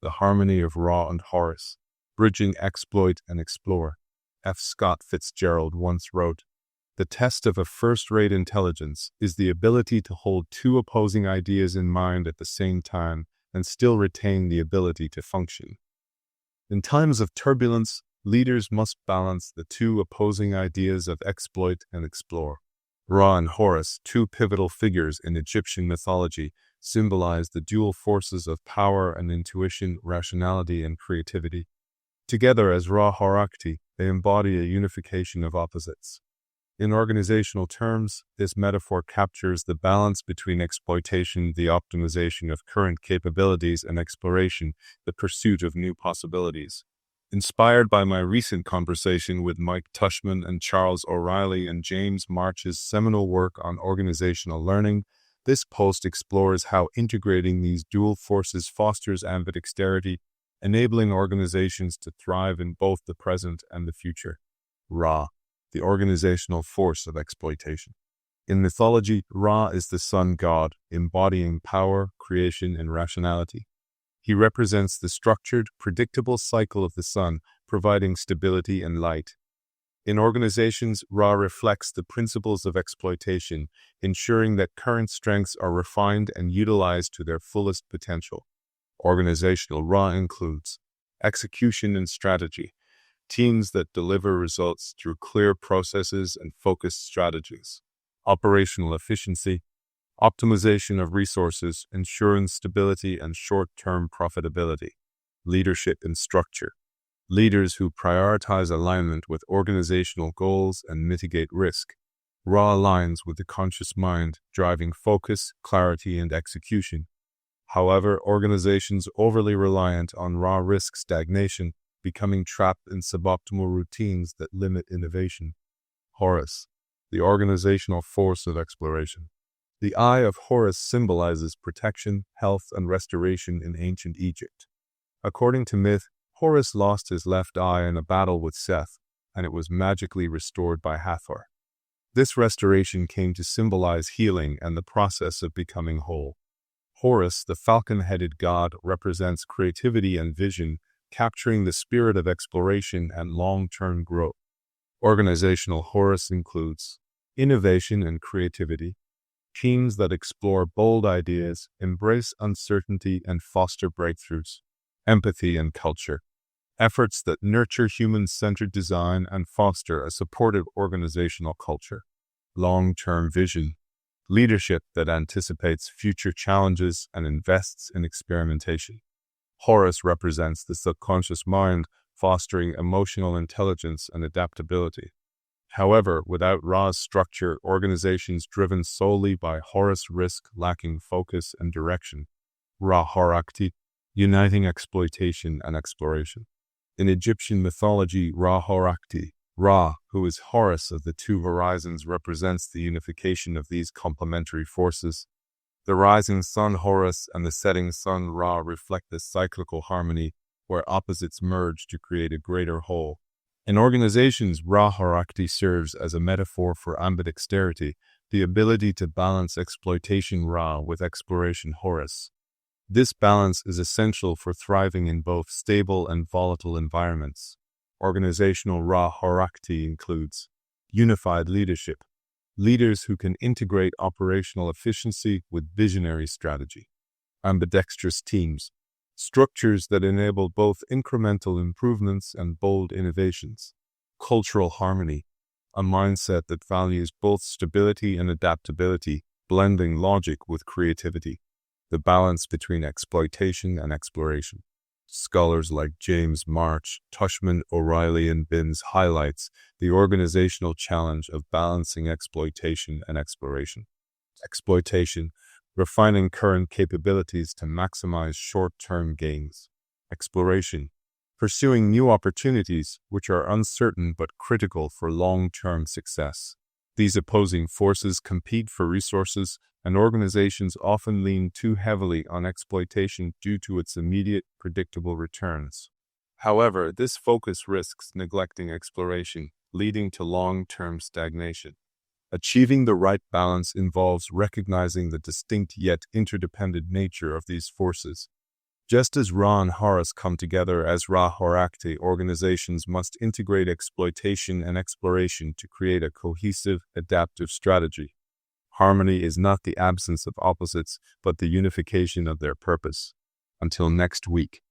The Harmony of Ra and Horus, Bridging Exploit and Explore. Scott Fitzgerald once wrote, "The test of a first-rate intelligence is the ability to hold two opposing ideas in mind at the same time and still retain the ability to function." In times of turbulence, leaders must balance the two opposing ideas of exploit and explore. Ra and Horus, two pivotal figures in Egyptian mythology, symbolize the dual forces of power and intuition, rationality and creativity. Together as Ra-Horakhty, they embody a unification of opposites. In organizational terms, this metaphor captures the balance between exploitation, the optimization of current capabilities, and exploration, the pursuit of new possibilities. Inspired by my recent conversation with Mike Tushman and Charles O'Reilly and James March's seminal work on organizational learning, this post explores how integrating these dual forces fosters ambidexterity, enabling organizations to thrive in both the present and the future. Ra, the organizational force of exploitation. In mythology, Ra is the sun god, embodying power, creation, and rationality. He represents the structured, predictable cycle of the sun, providing stability and light. In organizations, Ra reflects the principles of exploitation, ensuring that current strengths are refined and utilized to their fullest potential. Organizational Ra includes execution and strategy, teams that deliver results through clear processes and focused strategies. Operational efficiency, optimization of resources, ensuring stability and short-term profitability. Leadership and structure, leaders who prioritize alignment with organizational goals and mitigate risk. Ra aligns with the conscious mind, driving focus, clarity, and execution. However, organizations overly reliant on Ra risk stagnation, becoming trapped in suboptimal routines that limit innovation. Horus, the organizational force of exploration. The eye of Horus symbolizes protection, health, and restoration in ancient Egypt. According to myth, Horus lost his left eye in a battle with Seth, and it was magically restored by Hathor. This restoration came to symbolize healing and the process of becoming whole. Horus, the falcon-headed god, represents creativity and vision, capturing the spirit of exploration and long-term growth. Organizational Horus includes innovation and creativity, teams that explore bold ideas, embrace uncertainty, and foster breakthroughs. Empathy and culture, efforts that nurture human-centered design and foster a supportive organizational culture. Long-term vision, leadership that anticipates future challenges and invests in experimentation. Horus represents the subconscious mind, fostering emotional intelligence and adaptability. However, without Ra's structure, organizations driven solely by Horus risk lacking focus and direction. Ra-Horakhty, uniting exploitation and exploration. In Egyptian mythology, Ra-Horakhty, Ra, who is Horus of the two horizons, represents the unification of these complementary forces. The rising sun Horus and the setting sun Ra reflect this cyclical harmony where opposites merge to create a greater whole. In organizations, Ra-Horakhty serves as a metaphor for ambidexterity, the ability to balance exploitation Ra with exploration Horus. This balance is essential for thriving in both stable and volatile environments. Organizational Ra-Horakhty includes unified leadership, leaders who can integrate operational efficiency with visionary strategy. Ambidextrous teams, structures that enable both incremental improvements and bold innovations. Cultural harmony, a mindset that values both stability and adaptability, blending logic with creativity. The balance between exploitation and exploration. Scholars like James March, Tushman, O'Reilly, and Binns highlights the organizational challenge of balancing exploitation and exploration. Exploitation, refining current capabilities to maximize short-term gains. Exploration, pursuing new opportunities which are uncertain but critical for long-term success. These opposing forces compete for resources, and organizations often lean too heavily on exploitation due to its immediate, predictable returns. However, this focus risks neglecting exploration, leading to long-term stagnation. Achieving the right balance involves recognizing the distinct yet interdependent nature of these forces. Just as Ra and Horus come together as Ra-Horakhty, organizations must integrate exploitation and exploration to create a cohesive, adaptive strategy. Harmony is not the absence of opposites, but the unification of their purpose. Until next week.